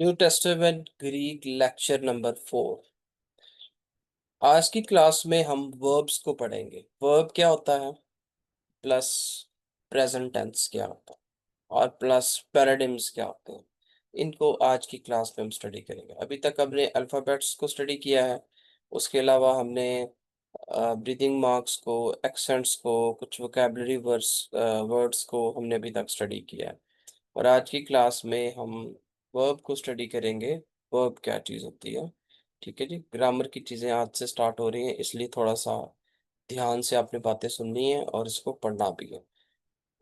New testament Greek lecture number 4। आज की class में हम वर्ब्स को पढ़ेंगे। वर्ब क्या होता है, प्लस प्रेजेंट टेंस क्या होता है, और प्लस पैराडिम्स क्या होते हैं। इनको आज की क्लास में हम स्टडी करेंगे। अभी तक हमने अल्फ़ाबेट्स को स्टडी किया है। उसके अलावा हमने ब्रीदिंग मार्क्स को, एक्सेंट्स को, कुछ वोकेबलरी वर्ड्स को हमने अभी तक स्टडी किया है। और आज की क्लास में हम वर्ब को स्टडी करेंगे। वर्ब क्या चीज़ होती है। ठीक है जी, ग्रामर की चीज़ें आज से स्टार्ट हो रही हैं, इसलिए थोड़ा सा ध्यान से आपने बातें सुननी है और इसको पढ़ना भी है।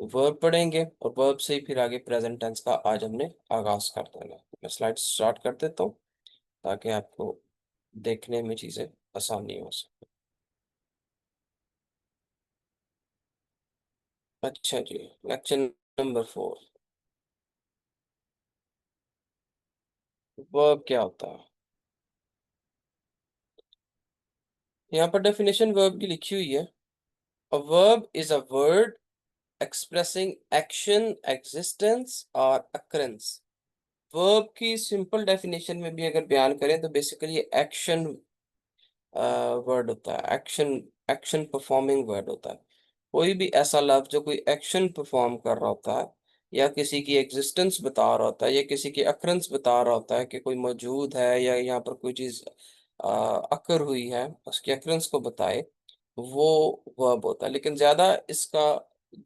वर्ब पढ़ेंगे और वर्ब से ही फिर आगे प्रेजेंट टेंस का आज हमने आगाज कर देना है। मैं स्लाइड स्टार्ट कर देता हूँ ताकि आपको देखने में चीज़ें आसानी हो सके। अच्छा जी, लेक्चर नंबर 4। वर्ब क्या होता है। यहाँ पर डेफिनेशन वर्ब की लिखी हुई है। A verb is a word expressing action, existence or occurrence। Verb की सिंपल डेफिनेशन में भी अगर बयान करें तो बेसिकली एक्शन वर्ड होता है। एक्शन एक्शन परफॉर्मिंग वर्ड होता है। कोई भी ऐसा लफ्ज जो कोई एक्शन परफॉर्म कर रहा होता है, या किसी की एग्जिस्टेंस बता रहा होता है, या किसी की अक्रंस बता रहा होता है कि कोई मौजूद है या यहाँ पर कोई चीज़ अकर हुई है, उसकी अक्रंस को बताए, वो वर्ब होता है। लेकिन ज़्यादा इसका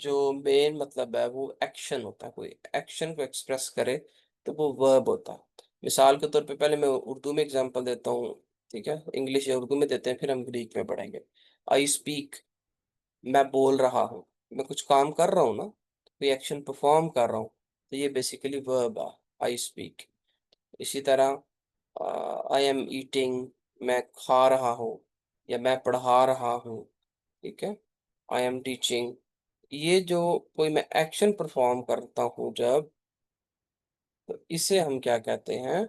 जो मेन मतलब है वो एक्शन होता है। कोई एक्शन को एक्सप्रेस करे तो वो वर्ब होता है। मिसाल के तौर पे पहले मैं उर्दू में एग्जांपल देता हूँ। ठीक है, इंग्लिश या उर्दू में देते हैं, फिर हम ग्रीक में पढ़ेंगे। आई स्पीक, मैं बोल रहा हूँ। मैं कुछ काम कर रहा हूँ ना, कोई एक्शन परफॉर्म कर रहा हूँ, तो ये बेसिकली वर्ब है, आई स्पीक। इसी तरह आई एम ईटिंग, मैं खा रहा हूँ, या मैं पढ़ा रहा हूँ। ठीक है, आई एम टीचिंग। ये जो कोई मैं एक्शन परफॉर्म करता हूँ जब, तो इसे हम क्या कहते हैं,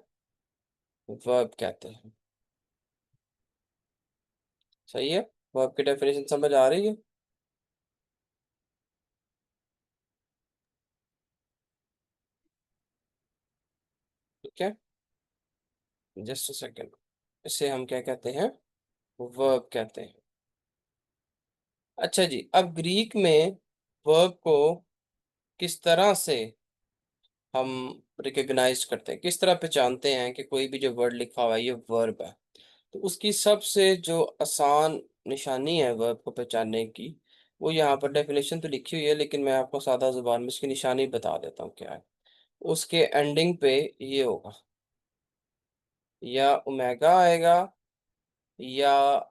वर्ब कहते हैं। सही है, वर्ब की डेफिनेशन समझ आ रही है। ठीक है, जस्ट अ सेकेंड। इसे हम क्या कहते हैं, वर्ब कहते हैं। अच्छा जी, अब ग्रीक में वर्ब को किस तरह से हम रिकॉग्नाइज करते हैं, किस तरह पहचानते हैं कि कोई भी जो वर्ड लिखा हुआ है ये वर्ब है। तो उसकी सबसे जो आसान निशानी है वर्ब को पहचानने की, वो यहाँ पर डेफिनेशन तो लिखी हुई है, लेकिन मैं आपको सादा जुबान में इसकी निशानी बता देता हूँ क्या है। उसके एंडिंग पे ये होगा, या ओमेगा आएगा, या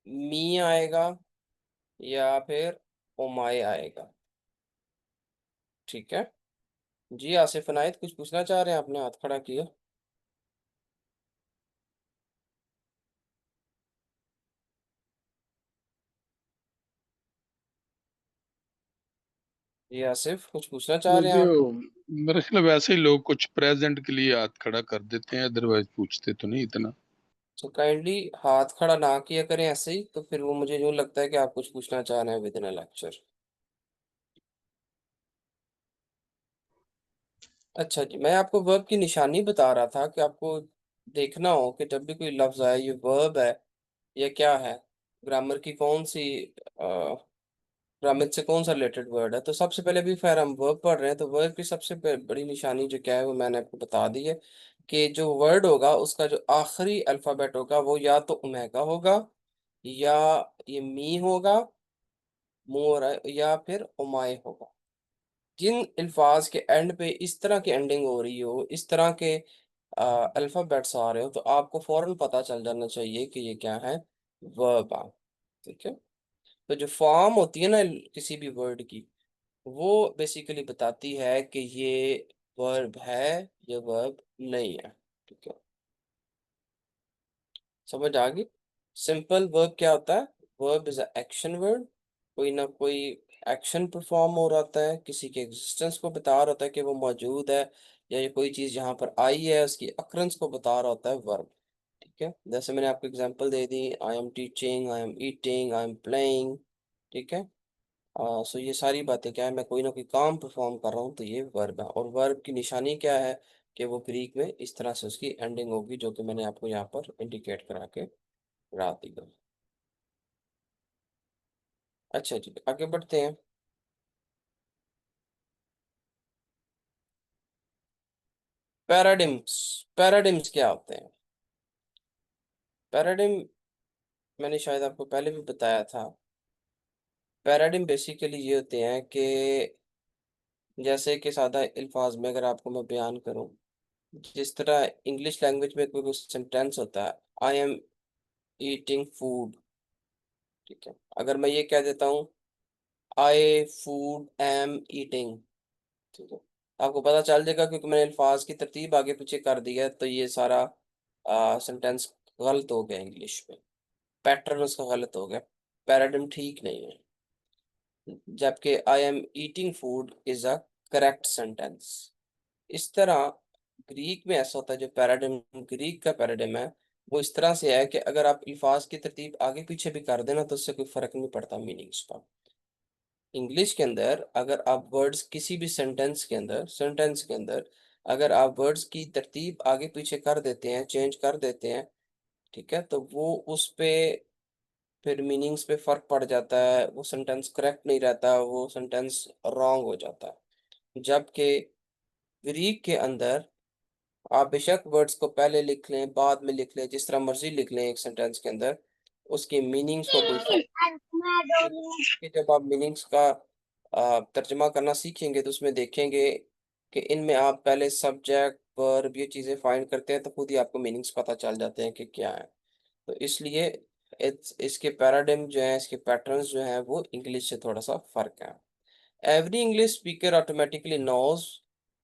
मी आएगा, या फिर ओमाए आएगा। ठीक है जी, आसिफ अनायत कुछ पूछना चाह रहे हैं, आपने हाथ खड़ा किया। जी आसिफ कुछ पूछना चाह वो रहे हैं जो आप। मेरे ख्याल वैसे ही लोग कुछ प्रेजेंट के लिए हाथ खड़ा कर देते हैं, अदरवाइज पूछते तो नहीं इतना। तो काइंडली हाथ खड़ा ना किया करें ऐसे ही, तो फिर वो मुझे यूँ लगता है कि आप कुछ पूछना चाह रहे हैं विद इन अ लेक्चर। अच्छा जी, मैं आपको वर्ब की निशानी बता रहा था कि आपको देखना हो कि जब भी कोई लफ्ज आए ये वर्ब है या क्या है, ग्रामर की कौन सी ग्रामर से कौन सा रिलेटेड वर्ड है। तो सबसे पहले भी खैर हम वर्ब पढ़ रहे हैं, तो वर्ब की सबसे बड़ी निशानी जो क्या है वो मैंने आपको बता दी है, कि जो वर्ड होगा उसका जो आखिरी अल्फ़ाबेट होगा वो या तो ओमेगा होगा, या ये मी होगा, मू हो रहा है, या फिर ओमाए होगा। जिन अल्फाज के एंड पे इस तरह की एंडिंग हो रही हो, इस तरह के अल्फ़ाबेट्स आ रहे हो, तो आपको फौरन पता चल जाना चाहिए कि ये क्या है, वर्ब है। ठीक है, तो जो फॉर्म होती है ना किसी भी वर्ड की, वो बेसिकली बताती है कि ये वर्ब है या वर्ब नहीं है। ठीक है, समझ आ गई। सिंपल वर्ब क्या होता है, verb is a action word. कोई ना कोई एक्शन परफॉर्म हो रहा होता है, किसी के एग्जिस्टेंस को बता रहा होता है कि वो मौजूद है, या ये कोई चीज़ यहाँ पर आई है उसकी अक्रंस को बता रहा होता है वर्ब। ठीक है, जैसे मैंने आपको example they the, I am teaching, I am eating, I am playing. ठीक है, सो ये सारी बातें क्या है, मैं कोई ना कोई काम परफॉर्म कर रहा हूँ, तो ये वर्ब है। और वर्ब की निशानी क्या है, कि वो ग्रीक में इस तरह से उसकी एंडिंग होगी, जो कि मैंने आपको यहाँ पर इंडिकेट करा के रहा दिया। अच्छा जी, आगे बढ़ते हैं। पैराडिम्स। पैराडिम्स क्या होते हैं? पैराडिम मैंने शायद आपको पहले भी बताया था। पैराडिम बेसिकली ये होते हैं कि जैसे कि सादा अल्फाज में अगर आपको मैं बयान करूं, जिस तरह इंग्लिश लैंग्वेज में कोई सेंटेंस होता है, आई एम ईटिंग फूड, ठीक है। अगर मैं ये कह देता हूँ आई फूड एम ईटिंग, ठीक है, आपको पता चल जाएगा क्योंकि मैंने अल्फाज की तरतीब आगे पीछे कर दी है, तो ये सारा सेंटेंस गलत हो गया इंग्लिश में, पैटर्न उसका गलत हो गया, पैराडिम ठीक नहीं है। जबकि आई am eating food is a correct sentence. इस तरह ग्रीक में ऐसा होता है, जो पैराडिम ग्रीक का पैराडिम है वो इस तरह से है कि अगर आप अल्फाज की तरतीब आगे पीछे भी कर देना तो उससे कोई फर्क नहीं पड़ता मीनिंग्स पर। इंग्लिश के अंदर अगर आप वर्ड्स किसी भी सेंटेंस के अंदर अगर आप वर्ड्स की तरतीब आगे पीछे कर देते हैं, चेंज कर देते हैं, ठीक है, तो वो उस पे फिर मीनिंग्स पे फर्क पड़ जाता है, वो सेंटेंस करेक्ट नहीं रहता, वो सेंटेंस रॉन्ग हो जाता है। जबकि ग्रीक के अंदर आप बेशक वर्ड्स को पहले लिख लें, बाद में लिख लें, जिस तरह मर्जी लिख लें एक सेंटेंस के अंदर, उसकी मीनिंग्स को कोई फर्क कि जब आप मीनिंग्स का तर्जमा करना सीखेंगे तो उसमें देखेंगे कि इनमें आप पहले सब्जेक्ट वर्ब ये चीज़ें फाइंड करते हैं तो खुद ही आपको मीनिंग्स पता चल जाते हैं कि क्या है। तो इसलिए इसके पैराडिम जो है, इसके पैटर्न्स जो हैं वो इंग्लिश से थोड़ा सा फर्क है। Every English speaker automatically knows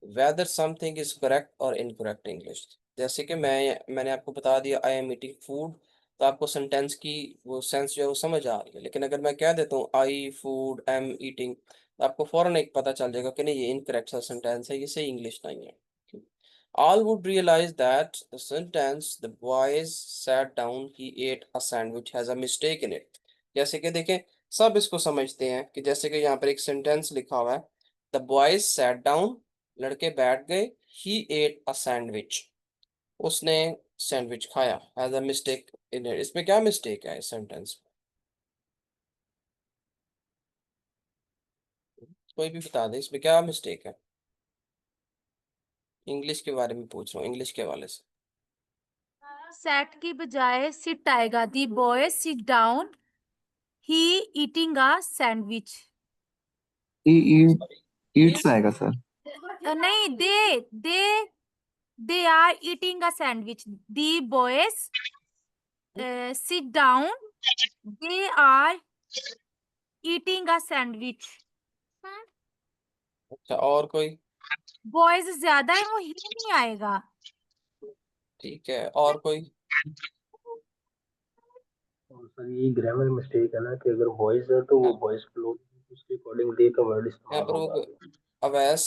whether something is correct or incorrect English। जैसे कि मैंने आपको बता दिया आई एम ईटिंग फूड, तो आपको सेंटेंस की वो सेंस जो है वो समझ आ रही है। लेकिन अगर मैं कह देता हूँ आई फूड एम ईटिंग, तो आपको फौरन एक पता चल जाएगा कि नहीं ये इनकरेक्ट सा सेंटेंस है, ये सही इंग्लिश नहीं है। All would realize that the sentence the boys sat down he ate a sandwich has a mistake in it। जैसे कि देखें, सब इसको समझते हैं कि जैसे कि यहाँ पर एक सेंटेंस लिखा हुआ है द बॉयज सैट डाउन, लड़के बैठ गए, ही एट अ सैंडविच, उसने सैंडविच खाया, has a mistake in it. इसमें क्या मिस्टेक है इस सेंटेंस में? कोई भी बता दे इसमें क्या मिस्टेक है। इंग्लिश के बारे में पूछ रहा हूँ, इंग्लिश के हवाले से। सेट की बजाय सिट आएगा। The boy sit down he eating a sandwich. Eats आएगा सर। नहीं, they they are eating a sandwich. The boys sit down, they are eating a sandwich. अच्छा, और कोई? बॉयज ज्यादा है, वो ही नहीं आएगा। ठीक है, और कोई? और सर ये ग्रामर मिस्टेक है ना कि अगर वॉइस है तो वो वॉइस फ्लो उसके अकॉर्डिंग डे का वर्ड यहाँ इस्तेमाल पर होगा। वो अवैस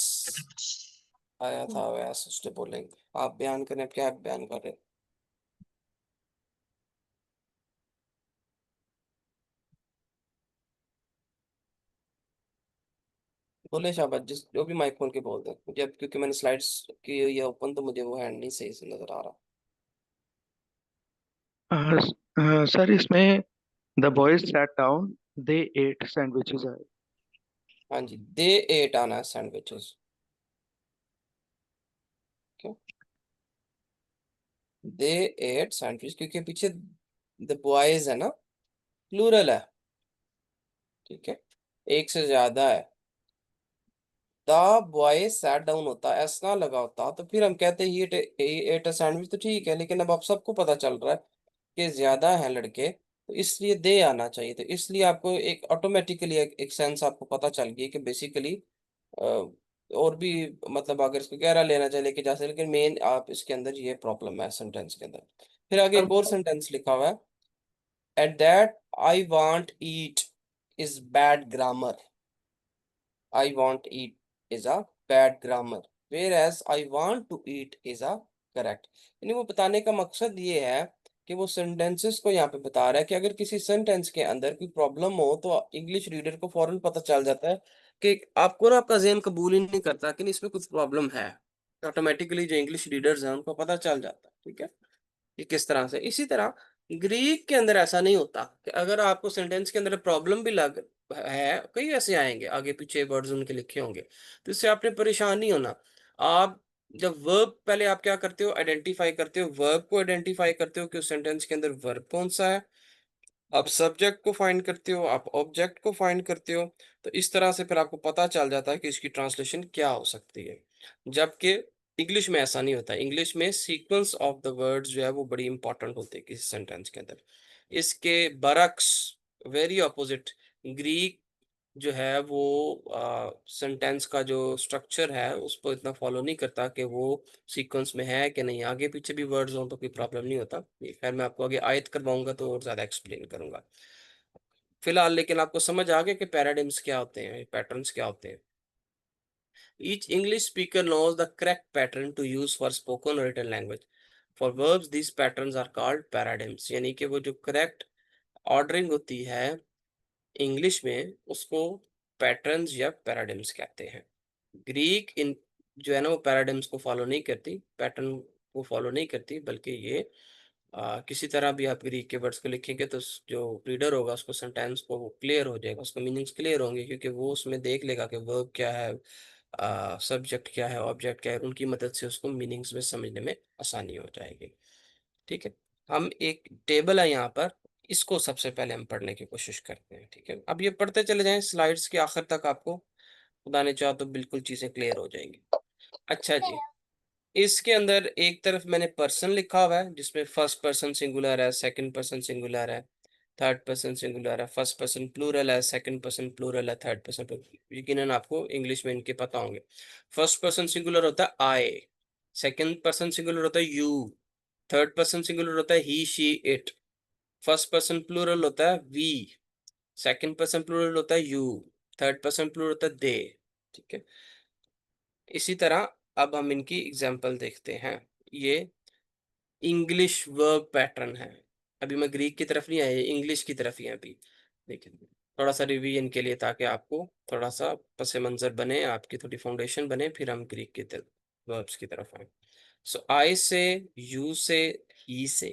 आया था, अवैस उससे बोलेंगे। आप बयान करें, आप क्या बयान कर रहे हैं? बोले शाबाश, जिस जो भी माइक खोल के बोल दें मुझे, अब क्योंकि मैंने स्लाइड्स की हुई है ओपन, तो मुझे वो हैंड नहीं सही से नजर आ रहा। सर इसमें the boys sat down they ate sandwiches है। हाँ जी, दे एट आना है सैंडविचेस। क्यों दे एट सैंडविच? क्योंकि पीछे द बॉयज है ना, प्लूरल है, ठीक है, एक से ज्यादा है। द बॉय सैट डाउन होता, एस ना लगा होता तो फिर हम कहते ही एट सैंडविच, तो ठीक है। लेकिन अब आप सबको पता चल रहा है कि ज्यादा है लड़के, तो इसलिए दे आना चाहिए। तो इसलिए आपको एक ऑटोमेटिकली एक सेंस आपको पता चल गई कि बेसिकली और भी मतलब अगर इसको गहरा लेना चाहिए लेके जा सकते, लेकिन मेन आप इसके अंदर ये प्रॉब्लम है सेंटेंस के अंदर। फिर आगे एक और सेंटेंस लिखा हुआ है at that I want eat is bad grammar. I want eat is a bad grammar, whereas I want to eat is a correct। यानी वो बताने का मकसद ये है कि वो सेंटेंसेस को यहाँ पे बता रहा है कि अगर किसी सेंटेंस के अंदर कोई प्रॉब्लम हो तो इंग्लिश रीडर को फौरन पता चल जाता है कि आपको ना आपका ज़हन कबूल ही नहीं करता कि नहीं इसमें कुछ प्रॉब्लम है। ऑटोमेटिकली जो इंग्लिश रीडर्स हैं उनको पता चल जाता है, ठीक है, कि किस तरह से। इसी तरह ग्रीक के अंदर ऐसा नहीं होता कि अगर आपको सेंटेंस के अंदर प्रॉब्लम भी लग है, कई ऐसे आएंगे आगे पीछे वर्ड्स उनके लिखे होंगे, तो इससे आपने परेशान नहीं होना। आप जब वर्ब, पहले आप क्या करते हो, आइडेंटिफाई करते हो, वर्ब को आइडेंटिफाई करते हो कि उस सेंटेंस के अंदर वर्ब कौन सा है, आप सब्जेक्ट को फाइंड करते हो, आप ऑब्जेक्ट को फाइंड करते हो, तो इस तरह से फिर आपको पता चल जाता है कि इसकी ट्रांसलेशन क्या हो सकती है। जबकि इंग्लिश में ऐसा नहीं होता। इंग्लिश में सीक्वेंस ऑफ द वर्ड्स जो है वो बड़ी इंपॉर्टेंट होते हैं किसी सेंटेंस के अंदर। इसके बरक्स, वेरी ऑपोजिट, ग्रीक जो है वो सेंटेंस का जो स्ट्रक्चर है उसको इतना फॉलो नहीं करता कि वो सीक्वेंस में है कि नहीं, आगे पीछे भी वर्ड्स हों तो कोई प्रॉब्लम नहीं होता। ये खैर मैं आपको आगे आयत करवाऊंगा तो और ज़्यादा एक्सप्लेन करूंगा। फिलहाल लेकिन आपको समझ आ गया कि पैराडिम्स क्या होते हैं, पैटर्न्स क्या होते हैं। Each English speaker knows the correct pattern to use for spoken or written language. For verbs, these patterns are called paradigms. यानी कि वो जो करेक्ट ऑर्डरिंग होती है इंग्लिश में उसको पैटर्न्स या पैराडिम्स कहते हैं। ग्रीक इन जो है ना वो पैराडिम्स को फॉलो नहीं करती, पैटर्न को फॉलो नहीं करती, बल्कि ये किसी तरह भी आप ग्रीक के वर्ड्स को लिखेंगे तो जो रीडर होगा उसको सेंटेंस को वो क्लियर हो जाएगा, उसको मीनिंग्स क्लियर होंगे, क्योंकि वो उसमें देख लेगा कि वर्ब क्या है, सब्जेक्ट क्या है, ऑब्जेक्ट क्या है, उनकी मदद से उसको मीनिंग्स में समझने में आसानी हो जाएगी। ठीक है, हम एक टेबल है यहाँ पर, इसको सबसे पहले हम पढ़ने की कोशिश करते हैं। ठीक है, अब ये पढ़ते चले जाएं स्लाइड्स के आखिर तक, आपको खुदा ने चाहा तो बिल्कुल चीजें क्लियर हो जाएंगी। अच्छा जी, इसके अंदर एक तरफ मैंने पर्सन लिखा हुआ है जिसमें फर्स्ट पर्सन सिंगुलर है, सेकंड पर्सन सिंगुलर है, थर्ड पर्सन सिंगुलर है, फर्स्ट पर्सन प्लूरल है, सेकंड पर्सन प्लूरल है, थर्ड पर्सन प्लूरल। यकीनन आपको इंग्लिश में इनके पता होंगे। फर्स्ट पर्सन सिंगुलर होता है आई, सेकंड पर्सन सिंगुलर होता है यू, थर्ड पर्सन सिंगुलर होता है he she it, first person plural होता है वी, सेकंड पर्सन प्लूरल होता है यू, थर्ड पर्सन प्लूरल होता है दे। ठीक है, इसी तरह अब हम इनकी एग्जाम्पल देखते हैं। ये इंग्लिश वर्ब पैटर्न है। अभी मैं ग्रीक की तरफ नहीं आया, इंग्लिश की तरफ ही है अभी। देखिए थोड़ा सा रिवीजन के लिए, ताकि आपको थोड़ा सा पस मंजर बने, आपकी थोड़ी फाउंडेशन बने, फिर हम ग्रीक की तरफ वर्ब्स की तरफ आए। सो आई से, यू से, ही से,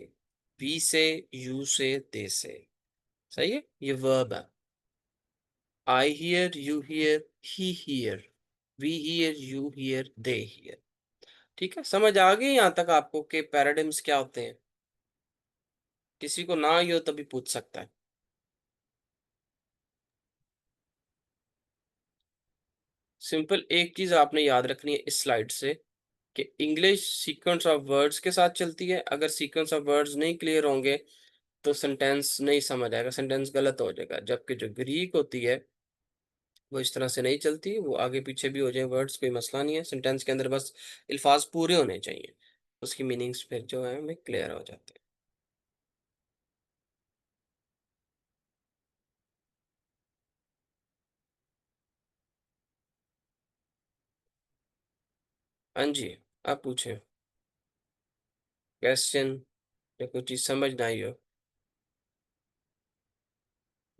वी से, यू से, दे से। सही है, ये वर्ब है। I hear, you hear, he hear, we hear, you hear, they hear. ठीक है, समझ आ गई यहाँ तक आपको कि पैराडिम्स क्या होते हैं? किसी को ना ही हो तभी पूछ सकता है। सिंपल एक चीज आपने याद रखनी है इस स्लाइड से, कि इंग्लिश सीक्वेंस ऑफ वर्ड्स के साथ चलती है। अगर सीक्वेंस ऑफ वर्ड्स नहीं क्लियर होंगे तो सेंटेंस नहीं समझ आएगा, सेंटेंस गलत हो जाएगा। जबकि जो ग्रीक होती है वो इस तरह से नहीं चलती, वो आगे पीछे भी हो जाए वर्ड्स कोई मसला नहीं है, सेंटेंस के अंदर बस अल्फाज पूरे होने चाहिए, उसकी मीनिंग्स फिर जो है हमें क्लियर हो जाते हैं। हाँ जी, आप पूछें क्वेश्चन, या कोई चीज़ समझ ना आई हो।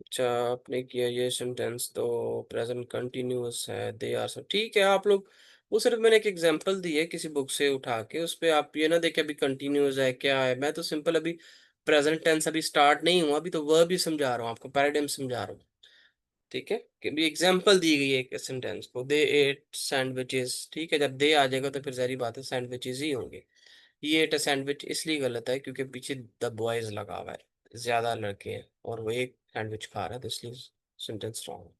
अच्छा, आपने किया ये सेंटेंस तो प्रेजेंट कंटिन्यूअस है, दे आर सब ठीक है। आप लोग, वो सिर्फ मैंने एक एग्जांपल दी है किसी बुक से उठा के, उस पे आप ये ना देखें अभी कंटिन्यूअस है क्या है। मैं तो सिंपल अभी प्रेजेंट टेंस अभी स्टार्ट नहीं हुआ, अभी तो वर्ब भी समझा रहा हूँ आपको, पैराडाइम समझा रहा हूँ। ठीक है, कि भी एग्जांपल दी गई है एक सेंटेंस को, दे एट सैंडविचेस। ठीक है, जब दे आ जाएगा तो फिर जारी बात है सैंडविचेस ही होंगे। ये एट सैंडविच इसलिए गलत है क्योंकि पीछे द बॉयज लगा हुआ है, ज्यादा लड़के हैं और वो एक सैंडविच खा रहा है, तो इसलिए सेंटेंस रॉन्ग है।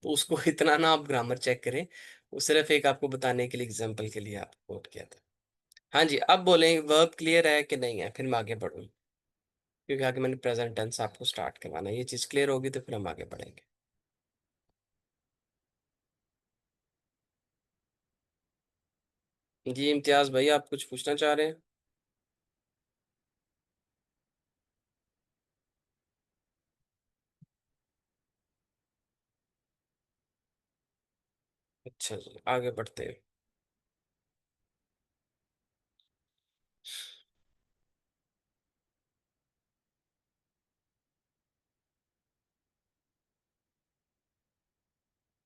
तो उसको इतना ना आप ग्रामर चेक करें, वो सिर्फ एक आपको बताने के लिए, एग्जांपल के लिए आप कोट किया था। हाँ जी, अब बोलें वर्ब क्लियर है कि नहीं है, फिर मैं आगे बढ़ूँ, क्योंकि आगे मैंने प्रेजेंट टेंस आपको स्टार्ट करवाना है। ये चीज़ क्लियर होगी तो फिर हम आगे बढ़ेंगे। जी इम्तियाज भाई, आप कुछ पूछना चाह रहे हैं? अच्छा जी, आगे बढ़ते हैं।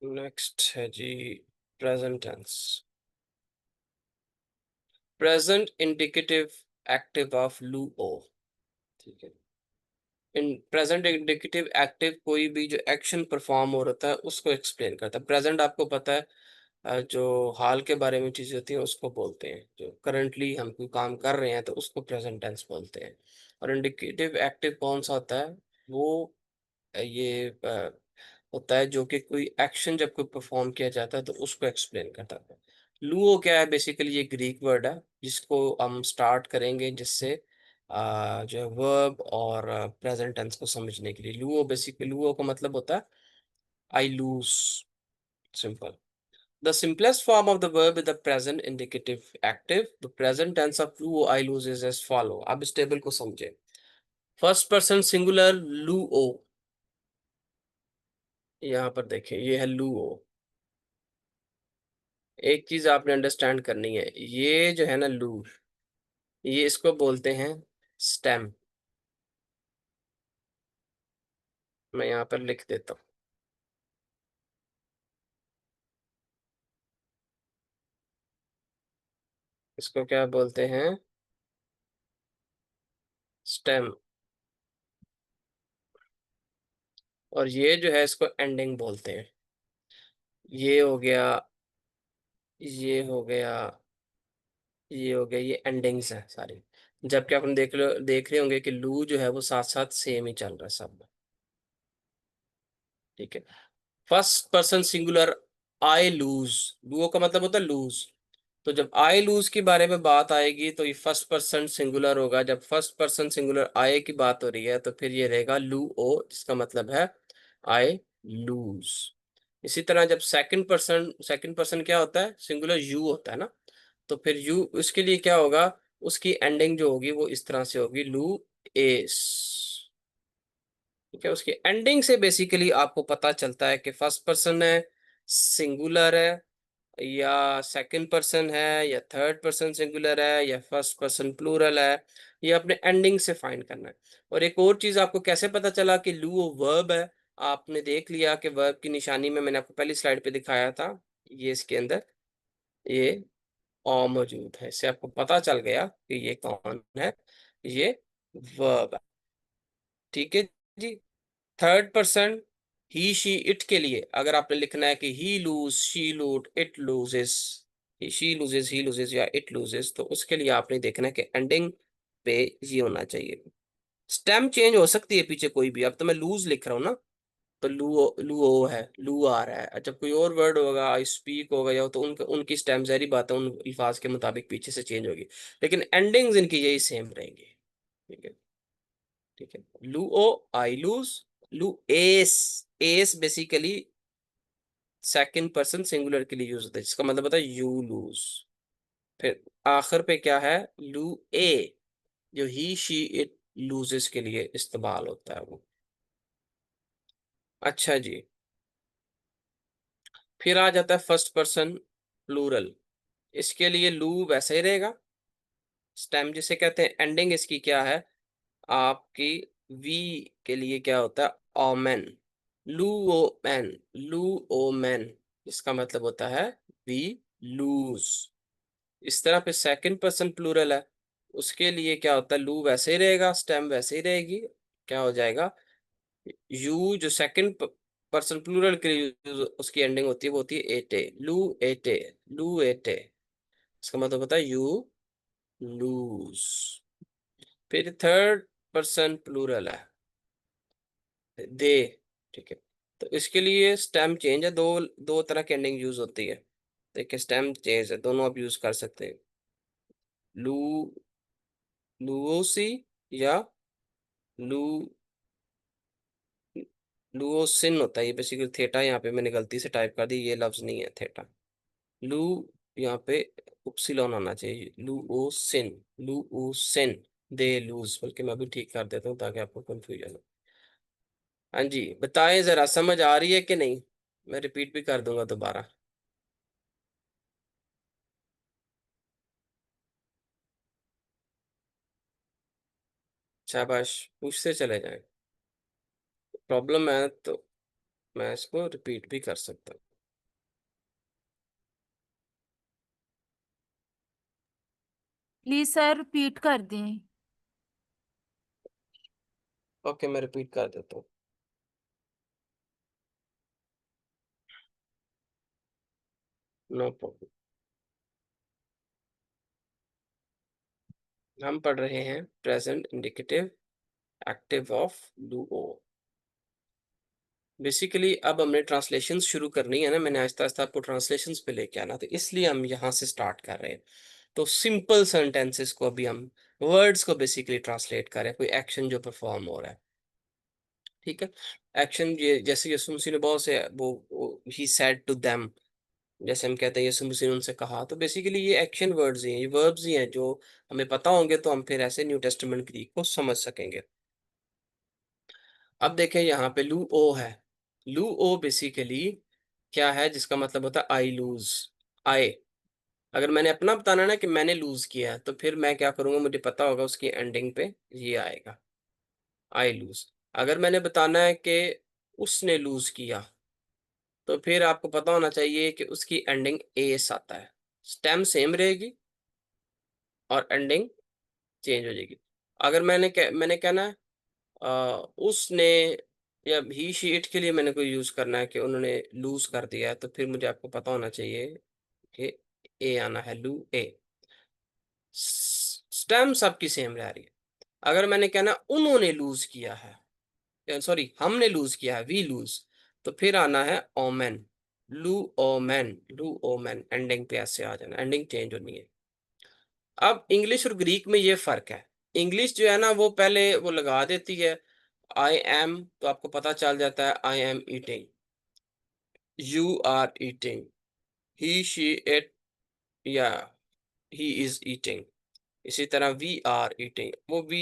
नेक्स्ट है जी present tense. Present indicative active of लुओ। ठीक है, इन प्रेजेंट इंडिकेटिव एक्टिव कोई भी जो एक्शन परफॉर्म हो रहा है उसको एक्सप्लेन करता है। प्रेजेंट आपको पता है जो हाल के बारे में चीजें होती हैं उसको बोलते हैं, जो करंटली हम कोई काम कर रहे हैं तो उसको प्रेजेंट टेंस बोलते हैं। और इंडिकेटिव एक्टिव कौन सा होता है, वो ये होता है जो कि कोई एक्शन जब कोई परफॉर्म किया जाता है तो उसको एक्सप्लेन करता है। लुओ क्या है, बेसिकली ये ग्रीक वर्ड है जिसको हम स्टार्ट करेंगे जिससे जो है वर्ब और प्रेजेंट टेंस को समझने के लिए। लुओ बेसिकली, लुओ का मतलब होता है I lose, simple. The simplest form of the verb is the present indicative active. The present tense of luo I lose is as follow. अब इस टेबल को समझे। फर्स्ट पर्सन सिंगुलर लुओ, यहाँ पर देखें ये है लुओ। एक चीज आपने अंडरस्टैंड करनी है, ये जो है ना लू, ये इसको बोलते हैं स्टेम। मैं यहाँ पर लिख देता हूँ, इसको क्या बोलते हैं, स्टेम। और ये जो है इसको एंडिंग बोलते हैं। ये हो गया, ये हो गया, ये हो गया, ये एंडिंग्स है सारी। जबकि अपन देख रहे होंगे कि लू जो है वो साथ साथ सेम ही चल रहा है सब में। ठीक है, first person singular I loose, लूओ का मतलब होता है लूज। तो जब आई लूज के बारे में बात आएगी तो ये फर्स्ट पर्सन सिंगुलर होगा। जब फर्स्ट पर्सन सिंगुलर आई की बात हो रही है तो फिर ये रहेगा लू ओ, जिसका मतलब है आई लूज। इसी तरह जब सेकंड पर्सन क्या होता है, सिंगुलर यू होता है ना, तो फिर यू उसके लिए क्या होगा, उसकी एंडिंग जो होगी वो इस तरह से होगी लू एस। ठीक है, उसकी एंडिंग से बेसिकली आपको पता चलता है कि फर्स्ट पर्सन है, सिंगुलर है, या सेकंड पर्सन है, या थर्ड पर्सन सिंगुलर है, या फर्स्ट पर्सन प्लूरल है। ये अपने एंडिंग से फाइंड करना है। और एक और चीज आपको कैसे पता चला कि लू वर्ब है, आपने देख लिया कि वर्ब की निशानी में मैंने आपको पहली स्लाइड पे दिखाया था, ये इसके अंदर ये अ मौजूद है। इससे आपको पता चल गया कि ये कौन है, ये वर्ब है। ठीक है जी। Third person he she it के लिए अगर आपने लिखना है कि he loose, she loot, it looses, she looses, he looses या इट लूजेस, तो उसके लिए आपने देखना है कि एंडिंग पे ये होना चाहिए। स्टेम चेंज हो सकती है पीछे कोई भी, अब तो मैं लूज लिख रहा हूँ ना, तो लू है, लू आ रहा है। जब कोई और वर्ड होगा, आई स्पीक होगा या तो उनकी स्टेम जहरी बात है, उन अल्फाज के मुताबिक पीछे से चेंज होगी, लेकिन एंडिंग्स इनकी यही सेम रहेंगी। ठीक है, ठीक है, लू ओ आई लूज, लू S, S basically second person singular के लिए यूज होता है, जिसका मतलब होता है यू लूज। फिर आखिर पे क्या है, लू ए, जो ही शी इट लूजेस के लिए इस्तेमाल होता है वो। अच्छा जी, फिर आ जाता है फर्स्ट पर्सन प्लूरल। इसके लिए लू वैसा ही रहेगा, स्टेम जिसे कहते हैं। एंडिंग इसकी क्या है आपकी, वी के लिए क्या होता है, ओमेन, लू ओ मैन, लू ओ मैन, इसका मतलब होता है वी लूज। इस तरह पे सेकंड पर्सन प्लूरल है, उसके लिए क्या होता है, लू वैसे ही रहेगा, स्टेम वैसे ही रहेगी, क्या हो जाएगा, यू जो सेकंड पर्सन प्लूरल के लिए उसकी एंडिंग होती है वो होती है एटे, लू एटे, लू एटे, इसका मतलब होता है यू लूज। फिर थर्ड पर्सन प्लूरल है, दे। ठीक है, तो इसके लिए स्टेम चेंज है, दो दो तरह की एंडिंग यूज होती है। देखिए स्टेम चेंज है, दोनों आप यूज कर सकते हैं, लू, लुओसी या लू, लुओसिन होता है। ये बेसिकली थेटा यहाँ पे मैंने गलती से टाइप कर दी, ये लफ्ज नहीं है थेटा, लू यहाँ पे उपसिलॉन आना चाहिए, लुओसिन, लुओसिन, दे लूज, बल्कि मैं भी ठीक कर देता हूँ ताकि आपको कंफ्यूजन हो। हाँ जी, बताएं जरा समझ आ रही है कि नहीं, मैं रिपीट भी कर दूंगा दोबारा। शाबाश, पूछते चले जाएं, प्रॉब्लम है तो मैं इसको रिपीट भी कर सकता हूँ। प्लीज सर रिपीट कर दें। ओके, मैं रिपीट कर देता हूँ। No problem. हम पढ़ रहे हैं present indicative active of do ओ। बेसिकली अब हमने ट्रांसलेशन शुरू करनी है ना, मैंने आहिस्ता आहिस्ता आपको ट्रांसलेशंस पे लेके आना, तो इसलिए हम यहाँ से स्टार्ट कर रहे हैं। तो सिंपल सेंटेंसेस को अभी हम वर्ड्स को बेसिकली ट्रांसलेट कर रहे हैं, कोई एक्शन जो परफॉर्म हो रहा है। ठीक है, एक्शन ये जैसे यीशु मसीह ने बहुत से वो ही सेड टू देम, जैसे हम कहते हैं यीशु मसीह ने उनसे कहा, तो बेसिकली ये एक्शन वर्ड्स ही हैं, ये वर्ब्स ही हैं जो हमें पता होंगे तो हम फिर ऐसे न्यू टेस्टामेंट ग्रीक को समझ सकेंगे। अब देखें यहाँ पे लू ओ है। लू ओ बेसिकली क्या है, जिसका मतलब होता है आई लूज। आई, अगर मैंने अपना बताना है ना कि मैंने लूज किया है, तो फिर मैं क्या करूंगा, मुझे पता होगा उसकी एंडिंग पे ये आएगा, आई लूज। अगर मैंने बताना है कि उसने लूज किया, तो फिर आपको पता होना चाहिए कि उसकी एंडिंग एस आता है। स्टेम सेम रहेगी और एंडिंग चेंज हो जाएगी। अगर मैंने कहना है उसने या ही शी इट के लिए मैंने कोई यूज करना है कि उन्होंने लूज कर दिया है, तो फिर मुझे आपको पता होना चाहिए कि ए आना है, लू ए। स्टेम सबकी सेम रह रही है। अगर मैंने कहना उन्होंने लूज किया है, सॉरी हमने लूज किया है, वी लूज, तो फिर आना है ओमेन, लू ओमेन, लू ओमेन, एंडिंग पे ऐसे आ जाना, एंडिंग चेंज होनी है। अब इंग्लिश और ग्रीक में ये फर्क है, इंग्लिश जो है ना वो पहले वो लगा देती है आई एम, तो आपको पता चल जाता है I am eating, you are eating, he she it, या ही इज ईटिंग। इसी तरह वी आर ईटिंग, वो we,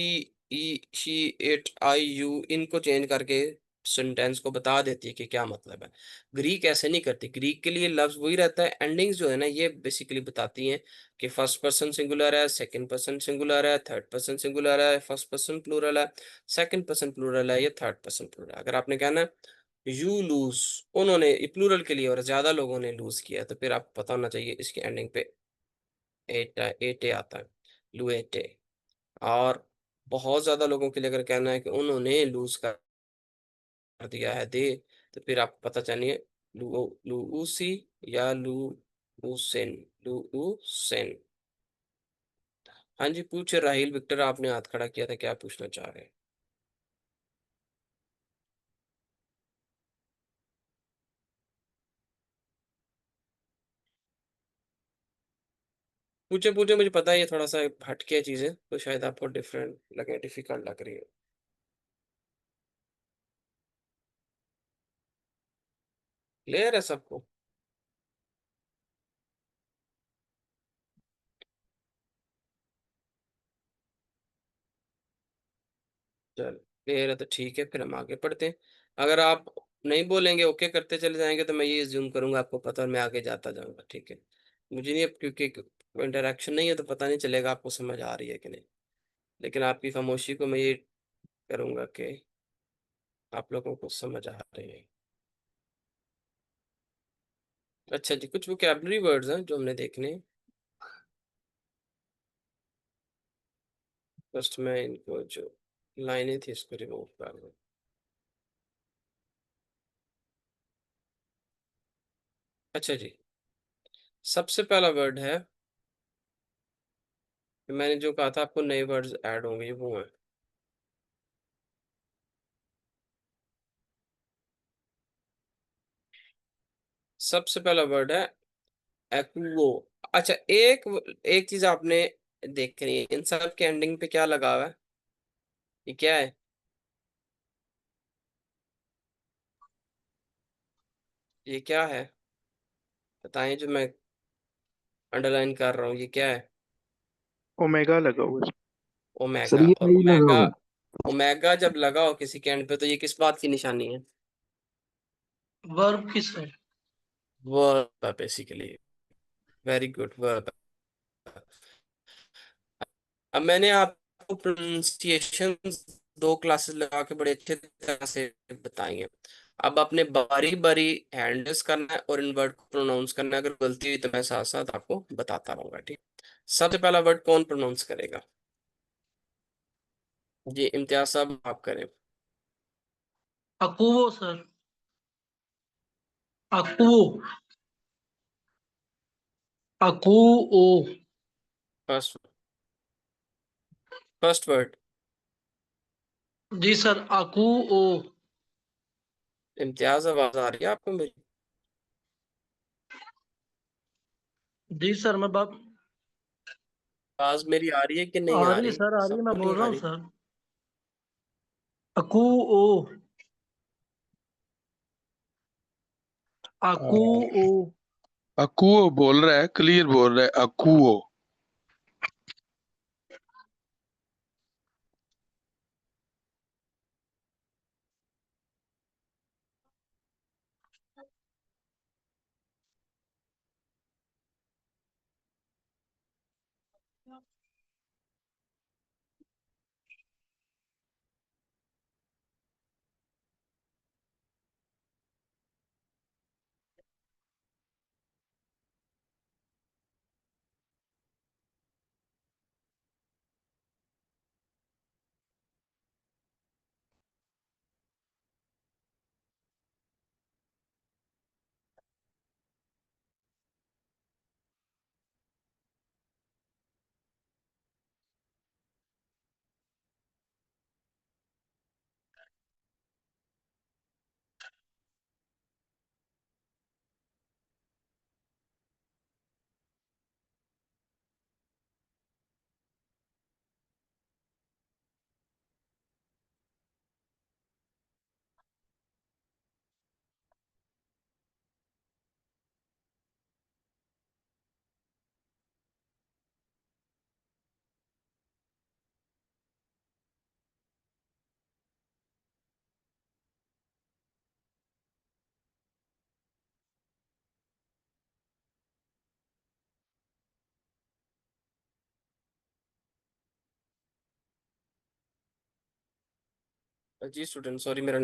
he, she, it, I, you, इनको चेंज करके सेंटेंस को बता देती है कि क्या मतलब है। ग्रीक ऐसे नहीं करती, ग्रीक के लिए लफ्ज वही रहता है, एंडिंग्स जो है ना ये बेसिकली बताती हैं कि फर्स्ट पर्सन सिंगुलर है, सेकंड पर्सन सिंगुलर है, थर्ड पर्सन सिंगुलर है, फर्स्ट पर्सन प्लूरल है, सेकंड पर्सन प्लूरल है, या थर्ड पर्सन प्लूरल है। अगर आपने कहना यू लूज, उन्होंने प्लूरल के लिए और ज्यादा लोगों ने लूज किया, तो फिर आपको पता होना चाहिए इसकी एंडिंग पे एटे आता है, लुएटे। और बहुत ज्यादा लोगों के लिए अगर कहना है कि उन्होंने लूज कर दिया है, दे, तो फिर आपको पता चाहिए लूसी या लूसेन, लूसेन। हाँ जी, पूछे राहिल विक्टर, आपने हाथ खड़ा किया था, क्या पूछना चाह रहे हैं? पूछे पूछे, मुझे पता है ये थोड़ा सा हटके चीजें, तो शायद आपको डिफरेंट लगे, डिफिकल्ट लग रही है। क्लियर है सबको? चल क्लियर है तो ठीक है, फिर हम आगे पढ़ते हैं। अगर आप नहीं बोलेंगे, ओके करते चले जाएंगे, तो मैं ये ज्यूम करूंगा आपको पता है, मैं आगे जाता जाऊंगा। ठीक है, मुझे नहीं, अब क्योंकि इंटरेक्शन नहीं है तो पता नहीं चलेगा आपको समझ आ रही है कि नहीं, लेकिन आपकी खामोशी को मैं ये करूंगा कि आप लोगों को समझ आ रही है। अच्छा जी, कुछ वोकैबुलरी वर्ड्स हैं जो हमने देखने हैं। फर्स्ट मैं इनको जो लाइनें थी इसको रिमूव कर दूं। अच्छा जी, सबसे पहला वर्ड है, मैंने जो कहा था आपको नए वर्ड्स ऐड होंगे, वो है सबसे पहला वर्ड है एक्वो। अच्छा, एक चीज आपने देखनी है, इन सब के एंडिंग पे क्या लगा हुआ है, ये क्या है? ये क्या है बताएं, जो मैं अंडरलाइन कर रहा हूँ, ये क्या है? ओमेगा लगा हुआ है सर ओमेगा। ये और नहीं लगा ओमेगा, हुआ। ओमेगा जब लगा हो किसी के एंड पे, तो ये किस बात की निशानी है? वर्ब किस है? Verb basically. Very good, verb. अब मैंने आपको प्रोनाउंसिएशन 2 क्लासेस लगा के बड़े अच्छे तरह से बताई हैं। अब आपने बारी बारी हैंड रेस करना है और इन वर्ड को प्रोनाउंस करना है। अगर गलती हुई तो मैं साथ साथ आपको बताता रहूंगा, ठीक। सबसे पहला वर्ड कौन प्रोनाउंस करेगा? जी इम्तियाज साहब आप करें। अकूवो सर। अकूवो। अकूओ। First first word. जी सर, अकूओ। इम्तियाज आवाज आ रही है आपको मेरी? जी सर, मैं बात आवाज मेरी आ रही है कि नहीं आ आ रही है रही? सर, आ रही है, मैं सबको बोल नहीं रहा आ हूँ रही? सर। अकूओ। अकूओ। अकुओ बोल रहा है, क्लियर बोल रहा है, अकुओ। जी स्टूडेंट सॉरी मेरा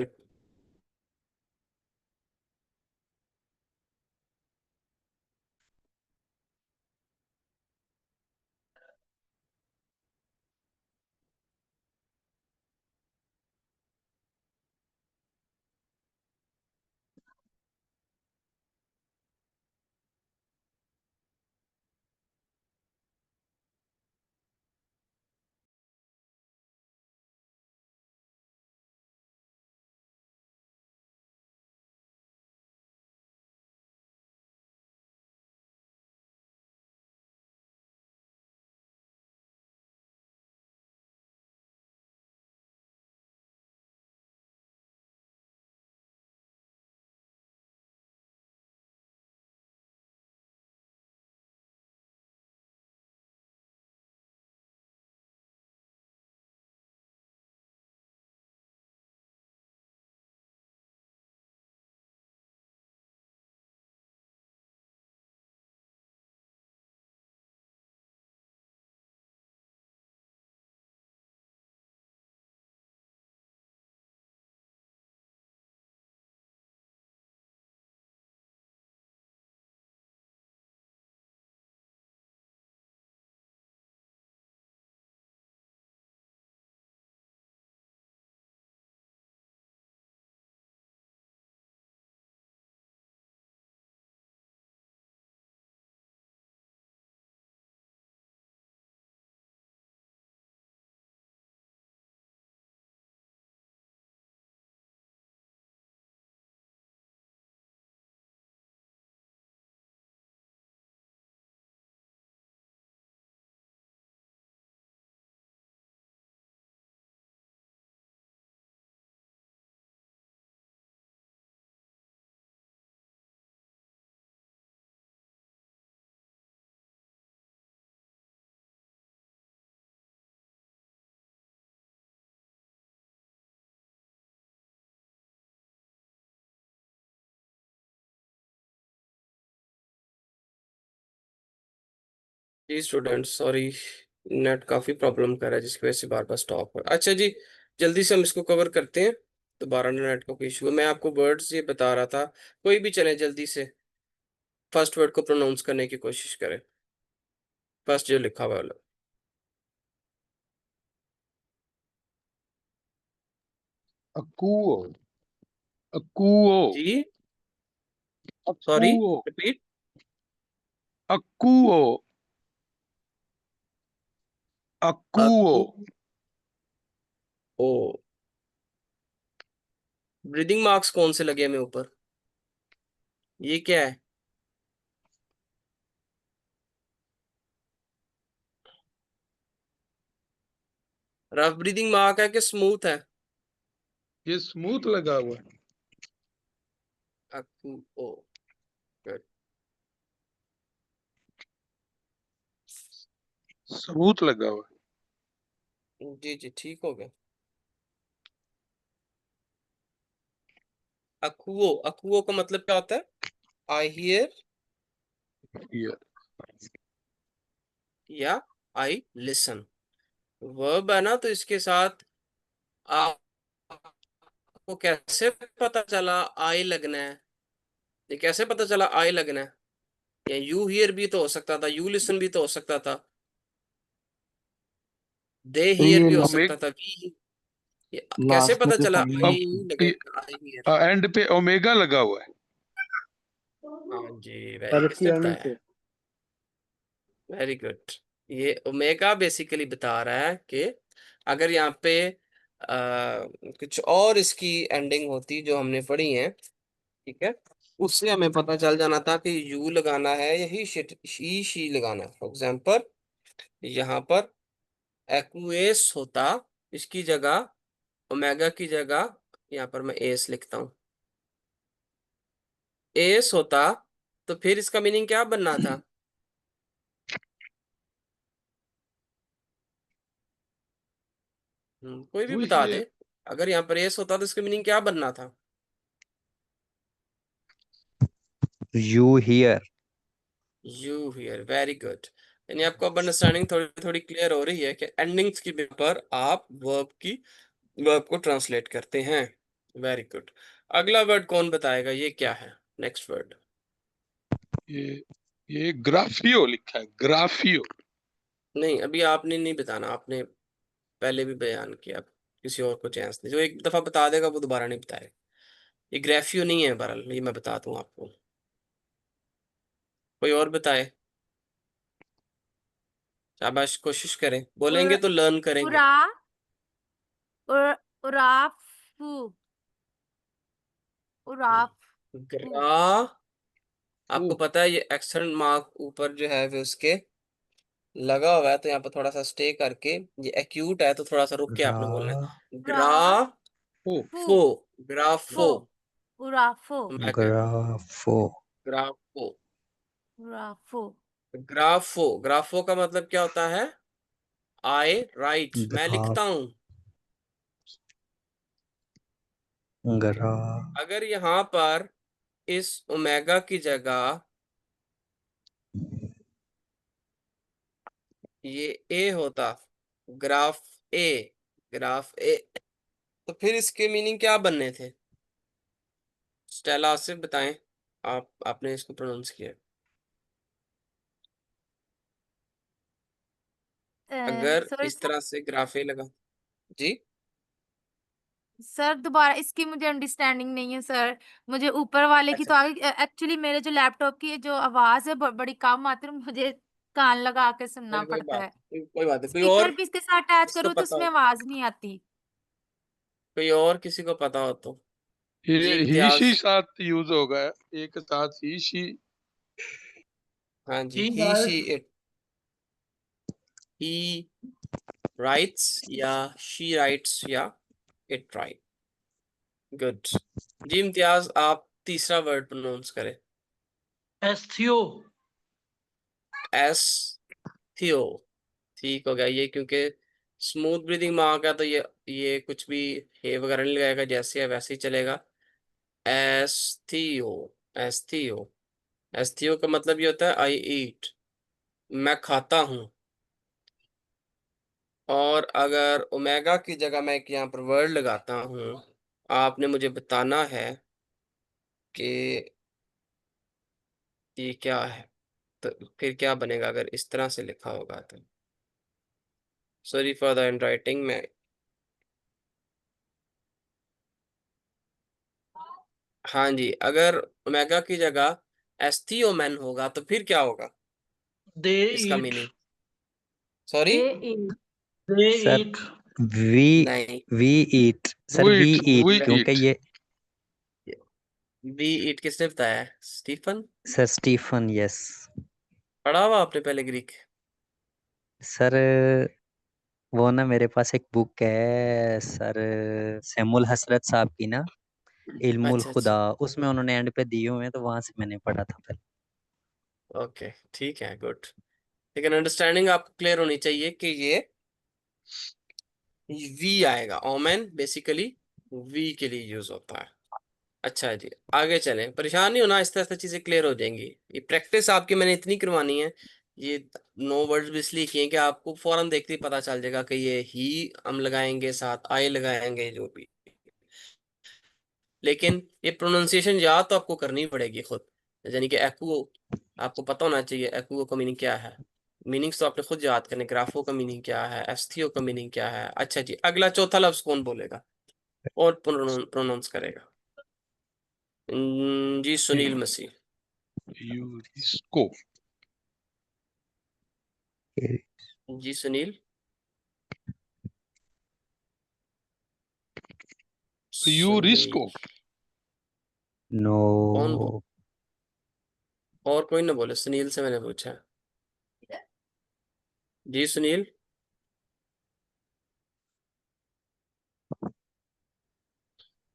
जी स्टूडेंट सॉरी, नेट काफी प्रॉब्लम कर रहा है जिसकी वजह से बार बार स्टॉप हो। अच्छा जी, जल्दी से हम इसको कवर करते हैं। दोबारा नेट का कोई इशू है। मैं आपको वर्ड्स ये बता रहा था, कोई भी चले जल्दी से फर्स्ट वर्ड को प्रोनाउंस करने की कोशिश करें, फर्स्ट जो लिखा हुआ है वाला। अकुओ, अकुओ, जी सॉरी, अकुओ, रिपीट। अकुओ, अकुओ। ओ, ब्रीदिंग मार्क्स कौन से लगे हमें ऊपर, ये क्या है? रफ ब्रीदिंग मार्क है कि स्मूथ है? ये स्मूथ लगा हुआ है। ओ, गुड। स्मूथ लगा हुआ है। जी जी ठीक हो गया। अकुओ, अकुओ का मतलब क्या होता है? आई हियर ये या आई लिसन। वर्ब है ना, तो इसके साथ आपको कैसे पता चला आई लगना है? ये कैसे पता चला आई लगना है? या यू हियर भी तो हो सकता था, यू लिसन भी तो हो सकता था, दे हियर ये भी हो ओमेग सकता था, वी। कैसे लास्ट में पता जो चला पढ़ना आई लगेगा, आई हियर? एंड पे ओमेगा लगा हुआ है। हाँ जी, वेरी, पर किसने एंड बताया? पे वेरी गुड। ये ओमेगा बेसिकली बता रहा है कि अगर यहाँ पे कुछ और इसकी एंडिंग होती जो हमने पढ़ी है, ठीक है, उससे हमें पता चल जाना था कि यू लगाना है या ही शिट ही शी लगाना है। फॉर एग्जाम्पल यहाँ पर एक्वेस होता, इसकी जगह ओमेगा की जगह यहाँ पर मैं एस लिखता हूँ, एस होता, तो फिर इसका मीनिंग क्या बनना था? कोई भी यू बता दे। हियर, अगर यहाँ पर एस होता तो इसका मीनिंग क्या बनना था? You here. You here, very good. यानी आपको अब अंडरस्टैंडिंग थोड़ी थोड़ी क्लियर हो रही है कि एंडिंग्स की बिना पर आप वर्ब को ट्रांसलेट करते हैं। Very good. अगला वर्ड कौन बताएगा, ये क्या है नेक्स्ट वर्ड? ये ये ग्राफियो लिखा है, ग्राफियो। नहीं, अभी आपने नहीं बताना, आपने पहले भी बयान किया। आप किसी और को चांस दे, जो एक दफा बता देगा वो दोबारा नहीं बताएगा। ये ग्राफियो नहीं है, बहरहाल ये मैं बता दूं आपको। कोई और बताए, शाबाश, कोशिश करें, बोलेंगे उर, तो लर्न करेंगे। उरा उराफू उराफू ग्रा, आपको पता है ये एक्सेंट मार्क ऊपर जो है वो उसके लगा हुआ है, तो यहाँ पर थोड़ा सा स्टे करके, ये एक्यूट है तो थोड़ा सा रुक के आपने बोलना Gra. है। ग्राफो, ओ, फू ग्राफो, फो उराफो मैं कह Grafo. ग्राफो, उराफो ग्राफो, ग्राफो का मतलब क्या होता है? आई राइट, मैं लिखता Graf. हूं। Gra. अगर यहाँ पर इस ओमेगा की जगह ये ए होता, ग्राफ ए, ग्राफ ए, तो फिर इसके मीनिंग क्या बनने थे? स्टेला से बताएं, आपने इसको प्रोनाउंस किया। अगर सॉरी इस तरह से ग्राफे लगा, जी सर दोबारा, इसकी मुझे अंडरस्टैंडिंग नहीं है सर। मुझे ऊपर वाले की अच्छा, तो आगे, एक्चुअली मेरे जो लैपटॉप की जो आवाज है बड़ी कम आती है, मुझे कान लगा के सुनना चलिए कोई पड़ता बात है। नहीं, कोई बात नहीं, कोई स्पीकर और भी इसके साथ अटैच किसको करूँ तो पता उसमें हो, आवाज नहीं आती। कोई और किसी को पता हो तो। जी ये ही शी इम्तियाज, साथ यूज होगा, एक साथ ही शी। हाँ जी, he he she right. It, he writes या शी राइट्स या इट राइट। गुड। जी इम्तियाज, आप तीसरा वर्ड प्रोनाउंस करें। एस्थियो। एस थियो, ठीक हो गया ये, क्योंकि स्मूथ ब्रीदिंग मार्क है तो ये कुछ भी हे वगैरह नहीं लगाएगा, जैसे है वैसे ही चलेगा। एस्थीओ, एस्थीओ, एस्थीओ का मतलब ये होता है आई ईट, मैं खाता हूँ। और अगर ओमेगा की जगह मैं एक यहाँ पर वर्ड लगाता हूँ, आपने मुझे बताना है कि ये क्या है, तो फिर क्या बनेगा अगर इस तरह से लिखा होगा तो। Sorry for the hand writing में। हाँ जी, अगर ओमेगा की जगह एस्थीओमेन होगा तो फिर क्या होगा They इसका eat. Meaning? Sorry, They sir eat. We नहीं, eat sir We we eat. Eat We क्योंकि eat. ये बी ईट किसने बताया? स्टीफन? सर स्टीफन यस पढ़ा हुआ आपने पहले ग्रीक? सर वो ना मेरे पास एक बुक है सर सैमुल हसरत साहब की ना इल्मुल अच्छा खुदा अच्छा, उसमें उन्होंने एंड पे दिए हुए हैं तो वहां से मैंने पढ़ा था फिर ओके ठीक है, गुड। लेकिन अंडरस्टैंडिंग आपको क्लियर होनी चाहिए कि ये वी आएगा। ओमेन बेसिकली वी के लिए यूज होता है। अच्छा जी, आगे चलें, परेशान नहीं होना, आहिस्ता आहिस्ता चीजें क्लियर हो जाएंगी। ये प्रैक्टिस आपकी मैंने इतनी करवानी है, ये 9 वर्ड्स भी इसलिए किए कि आपको फौरन देखते ही पता चल जाएगा कि ये ही हम लगाएंगे, साथ आई लगाएंगे, जो भी। लेकिन ये प्रोनाउंसिएशन याद तो आपको करनी पड़ेगी खुद, यानी कि एक्ू आपको पता होना चाहिए एक्ू का मीनिंग क्या है। मीनिंग्स तो आपने खुद याद करने, ग्राफो का मीनिंग क्या है, एस्थीओ का मीनिंग क्या है। अच्छा जी, अगला चौथा लफ्ज कौन बोलेगा और प्रोनाउंस करेगा? जी सुनील मसीह। Eurisco. जी सुनील। Eurisco. सुनील, नो कौन और कोई ना बोले, सुनील से मैंने पूछा। जी सुनील।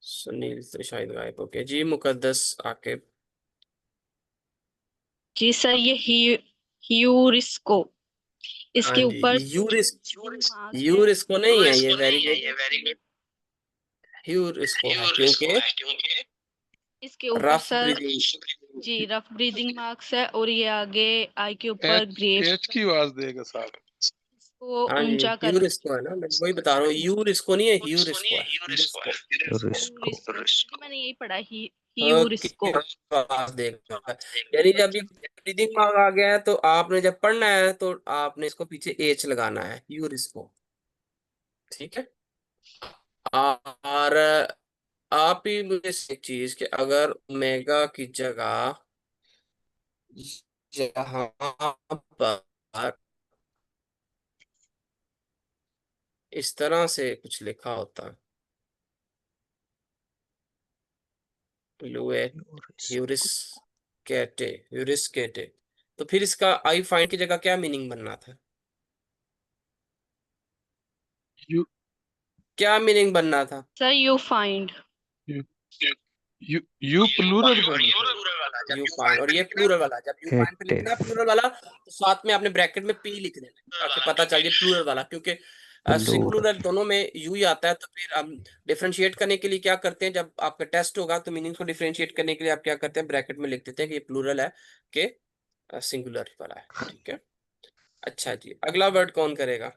सुनील तो शायद गायब हो गया। जी मुकद्दस आकिब। जी सर, ये ह्यूरिस्को हाँ इसके जी, ऊपर मार्क्स है। यूरिस्को नहीं है ये, वेरी गुड। ह्यूरिस्को है क्योंकि इसके ऊपर रफ सर ब्रीदिंग। जी रफ ब्रीदिंग मार्क्स है, और ये आगे आई के ऊपर H ग्रेप H की आवाज देगा साहब. को हाँ जी, ऊंचा कर ह्यूरिस्को है ना, मैं वही बता रहा हूँ, यूरिस्को नहीं है, ह्यूरिस्को है, ह्यूरिस्को। रिस्को ह्यूरिस्को मैंने यही पढ़ा ओके, ह्यूरिस्को। आवाज देगा। यानी जब ये ब्रीदिंग मार्क आ गया है तो आपने जब पढ़ना है तो आपने इसको पीछे एच लगाना है, ह्यूरिस्को। ठीक है। और आप ही मुझे से एक चीज कि अगर ओमेगा की जगह यहाँ पर इस तरह से कुछ लिखा होता, लुए ह्यूरिस्केटे, तो फिर इसका आई फाइंड की जगह क्या मीनिंग बनना था? You क्या मीनिंग बनना था? Sir you find. you you plural पे लिखो. यू फाइंड, और ये प्लूरल वाला, जब यू फाइंड पे लिखना है प्लूरल वाला तो साथ में आपने ब्रैकेट में पी लिख देना ताकि पता चल जाए प्लूरल वाला, क्योंकि सिंगुलर दोनों में यू ही आता है। तो फिर हम डिफरेंशिएट करने के लिए क्या करते हैं, जब आपका टेस्ट होगा तो मीनिंग को डिफरेंशिएट करने के लिए आप क्या करते हैं, ब्रैकेट में लिख देते हैं कि ये प्लूरल है कि सिंगुलर वाला है। ठीक है। अच्छा जी, अगला वर्ड कौन करेगा?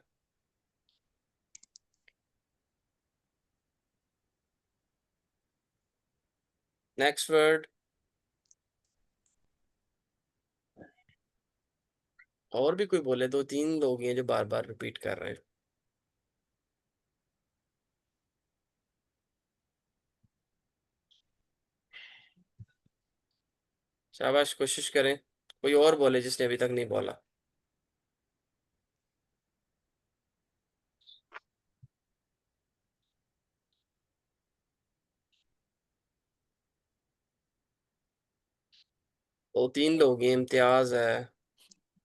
Next word. और भी कोई बोले, 2-3 लोग हैं जो बार बार रिपीट कर रहे हैं। शाबाश, कोशिश करें, कोई और बोले जिसने अभी तक नहीं बोला। दो तीन लोग हैं, इम्तियाज है,